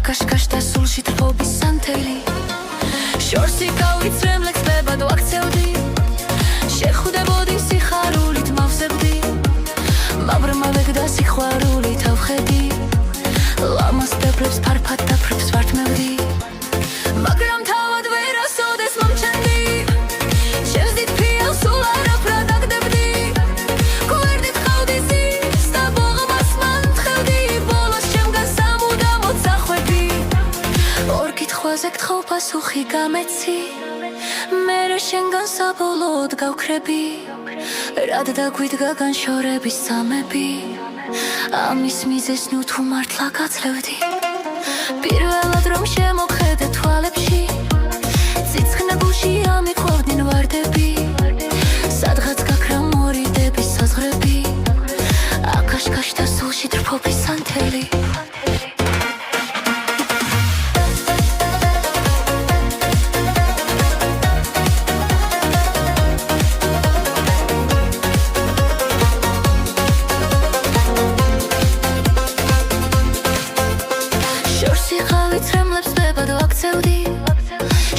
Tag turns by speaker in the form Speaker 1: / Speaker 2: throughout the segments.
Speaker 1: აკაშკაშთა სულში თრფობის სანთელი შორსი გავიცრემ ლექსებად ვაქცევდი შეხვდებოდი სიხარულით მავსებდი მაბრმავებ და სიყვარულით ავხედი ლამას პეპლებს ფარფად და ფრებს ვართმევდი მაგრამ თავად ვერასოდეს მომჩენდი ჩემს დიდ ფილს სულ არაფრად დაგდებდი გვერდით ყავდი ზის და ბოღმას მანთხევდი ბოლოს ჩემგან სამუდამოდ სახვევდი ორ კითხვაზე გთხოვ პასუხი გამეცი მერე შენგან საბოლოოდ გავქრები რად დაგვიდგა განშორების სამები ამის მიზეს ნუ თუ მართლა გაძლევდი პირველად რომ შემოხედე თვალებში ციცხვნა გულში ამიყვავდნენ ვარდები სადღაც გაქრა მორიდების საზღვრები აკაშკაშთა სულში თრფობის სანთელი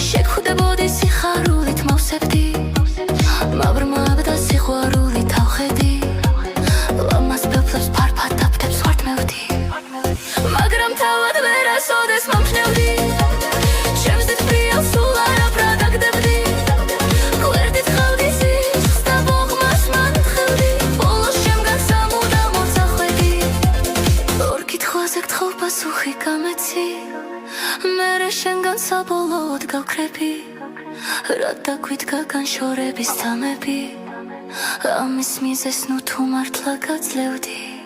Speaker 1: შეხვდებოდი სიხარულით მავსებდი მაბრმავებ და სიყვარულით ავხედი ლამას პეპლებს ფარფად და ფრებს ვართმევდი მაგრამ თავად ვერასოდეს მომჩნევდი ჩემს დიდ ფილს სულ არაფრად დაგდებდი გვერდით ყავდი ზის და ბოღმას მანთხევდი ბოლოს შემგან სამუდამოდ სახვევდი ორ კითხვაზე გთხოვ პასუხი გამეცი მერე შენგან საბოლოოდ გავქრები რად დაგვიდგა განშორების სამები ამის მიზეს ნუ თუ მართლა გაძლევდი